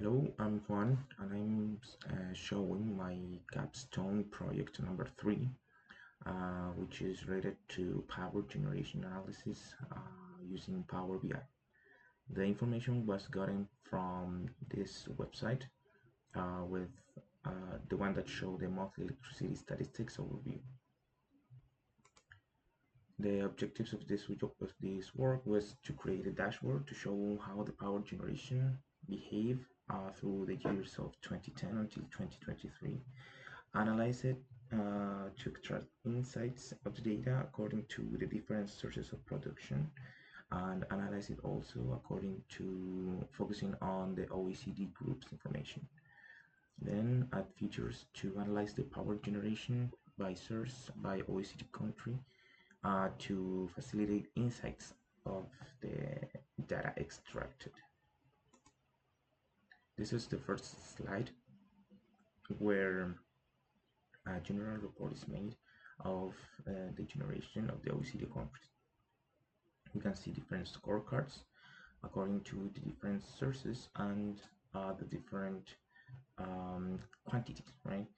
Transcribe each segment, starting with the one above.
Hello, I'm Juan, and I'm showing my Capstone project number 3, which is related to power generation analysis using Power BI. The information was gotten from this website with the one that showed the monthly electricity statistics overview. The objectives of this work was to create a dashboard to show how the power generation behaved through the years of 2010 until 2023, analyze it to extract insights of the data according to the different sources of production, and analyze it also according to focusing on the OECD group's information. Then add features to analyze the power generation by source by OECD country to facilitate insights of the data extracted. This is the first slide where a general report is made of the generation of the OECD countries. You can see different scorecards according to the different sources and the different quantities, right?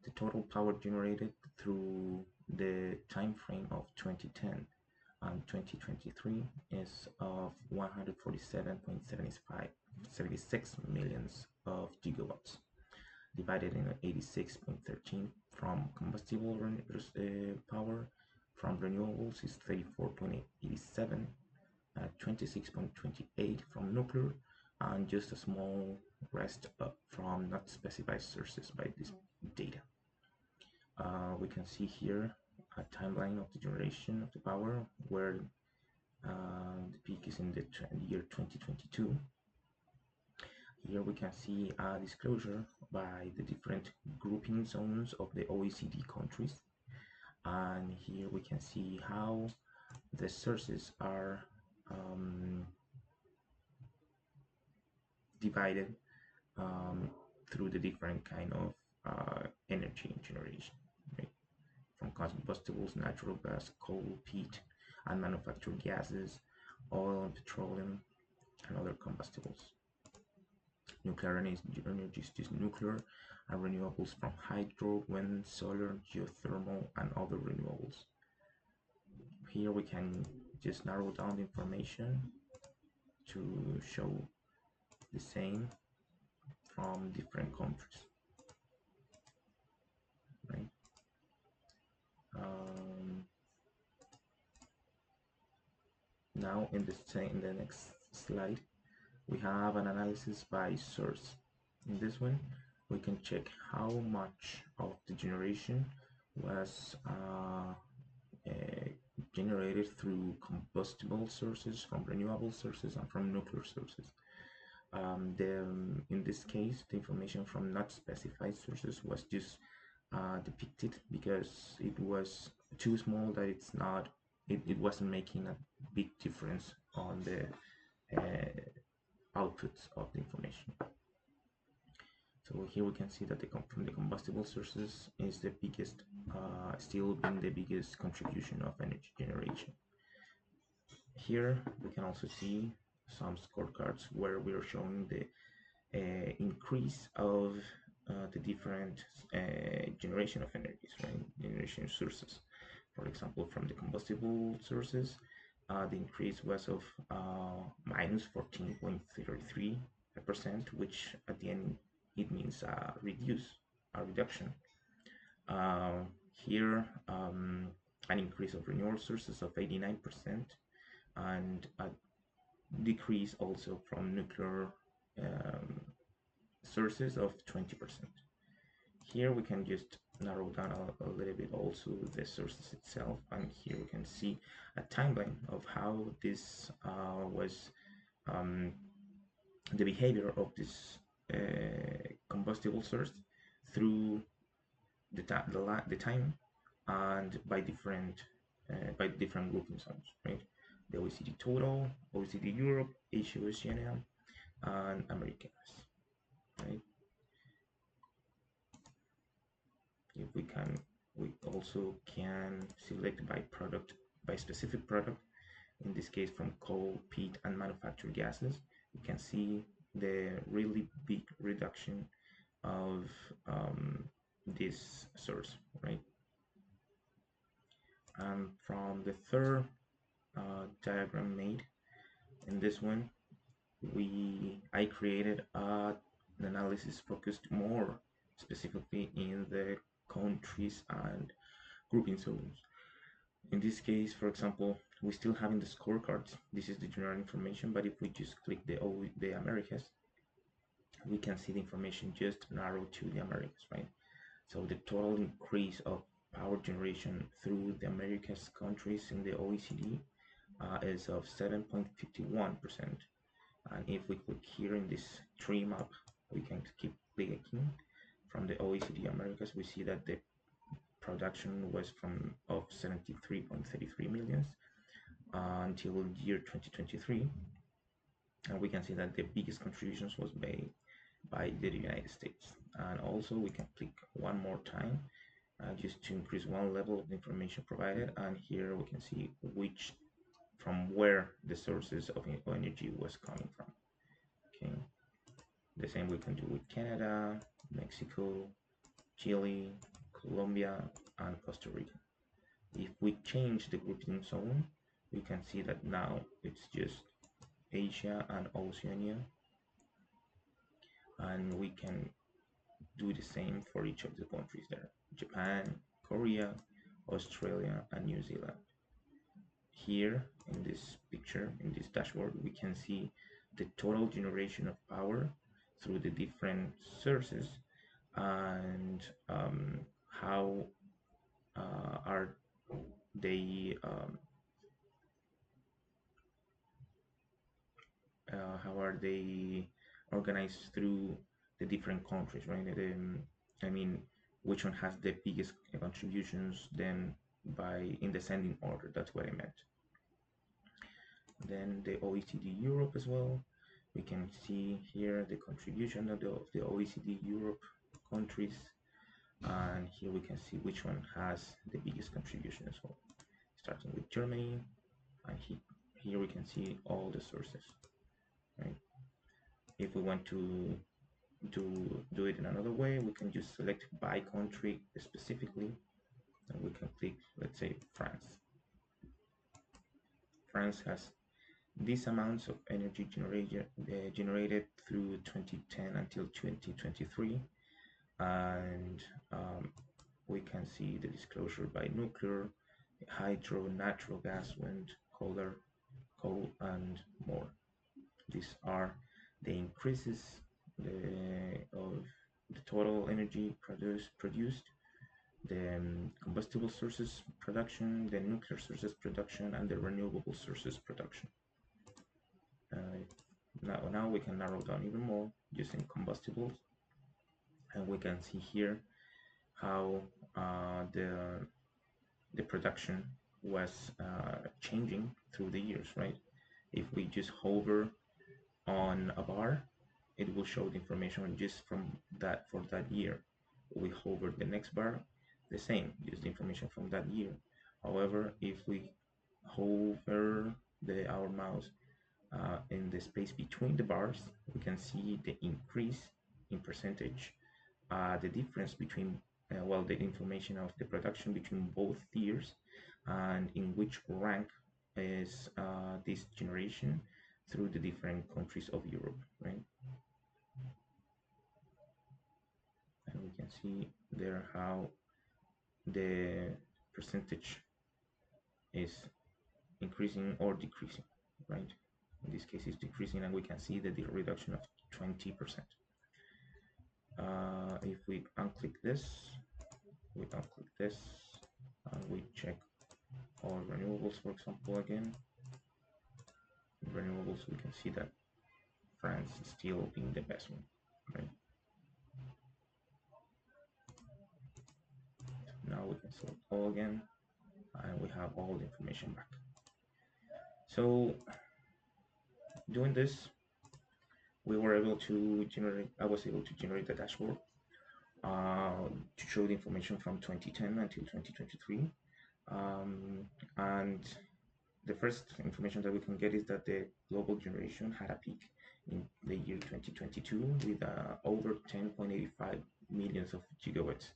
The total power generated through the time frame of 2010 and 2023 is of 147.76 millions of gigawatts, divided in 86.13 from combustible power, from renewables is 34.87, 26.28 from nuclear, and just a small rest from not specified sources by this data. We can see here a timeline of the generation of the power where the peak is in the year 2022. Here we can see a disclosure by the different grouping zones of the OECD countries, and here we can see how the sources are divided through the different kind of energy generation, right? From combustibles, natural gas, coal, peat, and manufactured gases, oil and petroleum, and other combustibles. Nuclear energy is just nuclear, and renewables from hydro, wind, solar, geothermal, and other renewables. Here we can just narrow down the information to show the same from different countries, right? Now in the next slide, we have an analysis by source. In this one, we can check how much of the generation was generated through combustible sources, from renewable sources, and from nuclear sources. In this case, the information from not specified sources was just depicted because it was too small that it wasn't making a big difference on the outputs of the information. So here we can see that from the combustible sources is the biggest, still being the biggest contribution of energy generation. Here we can also see some scorecards where we are showing the increase of the different generation of energies, right? Generation sources. For example, from the combustible sources, the increase was of minus 14.33%, which at the end it means a reduction. Here, an increase of renewable sources of 89%, and a decrease also from nuclear sources of 20%. Here we can just narrow down a little bit also the sources itself, and here we can see a timeline of how this was the behavior of this combustible source through the time and by different grouping zones, right? The OECD total, OECD Europe, Asia Oceania, and Americas, right? If we also can select by product, by specific product. In this case, from coal, peat, and manufactured gases, you can see the really big production of this source, right? And from the third diagram made in this one, I created an analysis focused more specifically in the countries and grouping zones. In this case, for example, we still having the scorecards. This is the general information, but if we just click the Americas, we can see the information just narrowed to the Americas, right? So the total increase of power generation through the Americas countries in the OECD is of 7.51%. And if we click here in this tree map, we can keep clicking from the OECD Americas, we see that the production was of 73.33 millions until year 2023. And we can see that the biggest contributions was made by the United States. And also we can click one more time just to increase one level of information provided. And here we can see from where the sources of energy was coming from. Okay, the same we can do with Canada, Mexico, Chile, Colombia, and Costa Rica. If we change the grouping zone, we can see that now it's just Asia and Oceania, and we can do the same for each of the countries there: Japan, Korea, Australia, and New Zealand. Here in this picture, in this dashboard, we can see the total generation of power through the different sources and how are they organized through the different countries, right? I mean, which one has the biggest contributions then in descending order, that's what I meant. Then the OECD Europe as well. We can see here the contribution of the OECD Europe countries, and here we can see which one has the biggest contribution as well. Starting with Germany, and here we can see all the sources, right? If we want to do it in another way, we can just select by country specifically, and we can click, let's say, France. France has these amounts of energy generated through 2010 until 2023, and we can see the disclosure by nuclear, hydro, natural gas, wind, coal, and more. These are the increases of the total energy produced, the combustible sources production, the nuclear sources production, and the renewable sources production. Now we can narrow down even more using combustibles, and we can see here how the production was changing through the years, right? If we just hover on a bar, it will show the information just for that year. We hover the next bar, the same, just the information from that year. However, if we hover our mouse in the space between the bars, we can see the increase in percentage, the difference between the information of the production between both years, and in which rank is this generation through the different countries of Europe, right? And we can see there how the percentage is increasing or decreasing, right? In this case, it's decreasing, and we can see the reduction of 20%. If we unclick this, and we check all renewables, for example, again, renewables, we can see that France is still being the best one, right? Now we can select all again, and we have all the information back. So doing this, I was able to generate the dashboard to show the information from 2010 until 2023. And the first information that we can get is that the global generation had a peak in the year 2022 with over 10.85 millions of gigawatts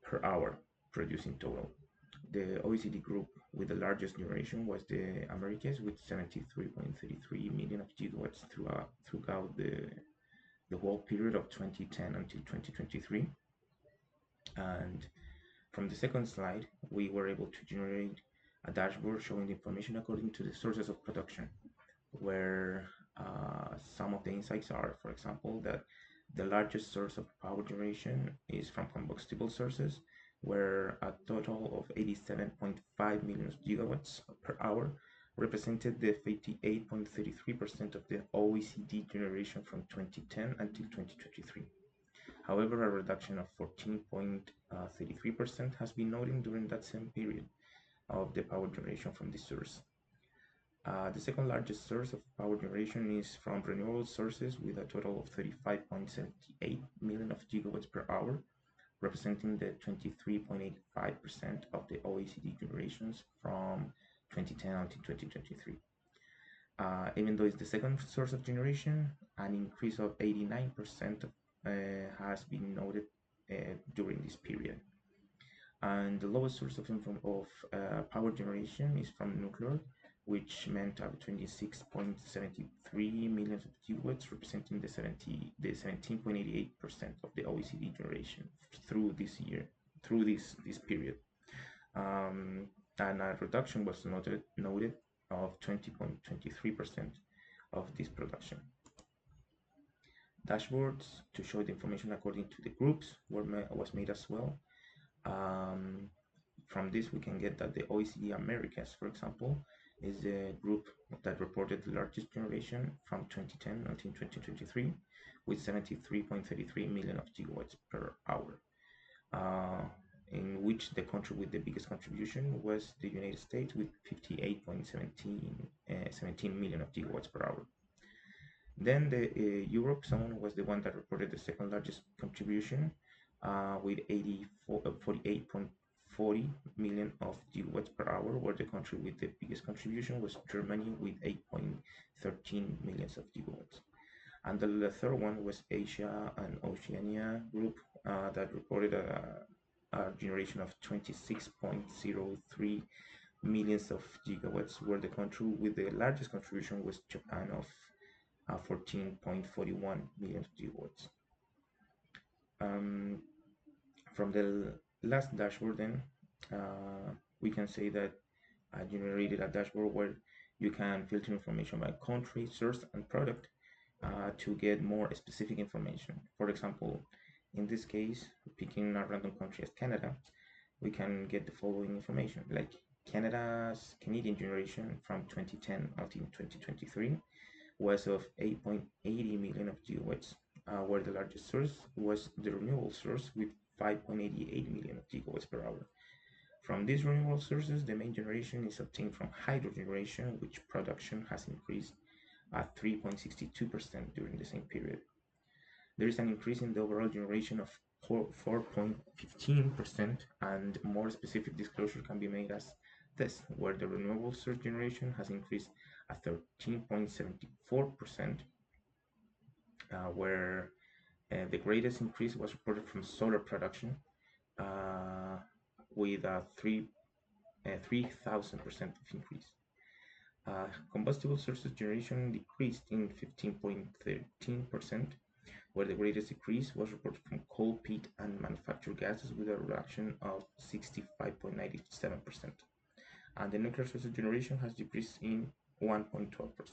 per hour produced in total. The OECD group with the largest generation was the Americas with 73.33 million of gigawatts throughout the whole period of 2010 until 2023. And from the second slide, we were able to generate a dashboard showing the information according to the sources of production, where some of the insights are, for example, that the largest source of power generation is from combustible sources, where a total of 87.5 million gigawatts per hour represented the 58.33% of the OECD generation from 2010 until 2023. However, a reduction of 14.33% has been noted during that same period of the power generation from this source. The second largest source of power generation is from renewable sources with a total of 35.78 million of gigawatts per hour, representing the 23.85% of the OECD generations from 2010 until 2023. Even though it's the second source of generation, an increase of 89% has been noted during this period. And the lowest source of power generation is from nuclear, which meant 26.73 million of gigawatts, representing the 17.88% of the OECD generation through this period. And a reduction was noted of 20.23% of this production. Dashboards to show the information according to the groups was made as well. From this, we can get that the OECD Americas, for example, is the group that reported the largest generation from 2010 until 2023, with 73.33 million of gigawatts per hour, in which the country with the biggest contribution was the United States with 58.17 million of gigawatts per hour. Then the Europe zone was the one that reported the second largest contribution with 48.40 million of gigawatts per hour, where the country with the biggest contribution was Germany with 8.13 millions of gigawatts. And the third one was Asia and Oceania group that reported a generation of 26.03 millions of gigawatts, where the country with the largest contribution was Japan of 14.41 million gigawatts. From the last dashboard then, we can say that I generated a dashboard where you can filter information by country, source, and product to get more specific information. For example, in this case, picking a random country as Canada, we can get the following information, like Canadian generation from 2010 until 2023 was of 8.80 million of gigawatts, where the largest source was the renewable source with 5.88 million of gigawatts per hour. From these renewable sources, the main generation is obtained from hydro generation, which production has increased at 3.62% during the same period. There is an increase in the overall generation of 4.15%, and more specific disclosure can be made as this, where the renewable source generation has increased at 13.74%, where the greatest increase was reported from solar production with a 3,000% of increase. Combustible sources generation decreased in 15.13%, where the greatest decrease was reported from coal, peat, and manufactured gases with a reduction of 65.97%. And the nuclear sources generation has decreased in 1.12%.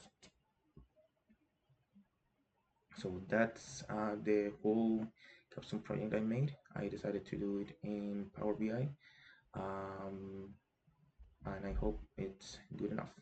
So that's the whole Capstone project I made. I decided to do it in PowerBI, and I hope it's good enough.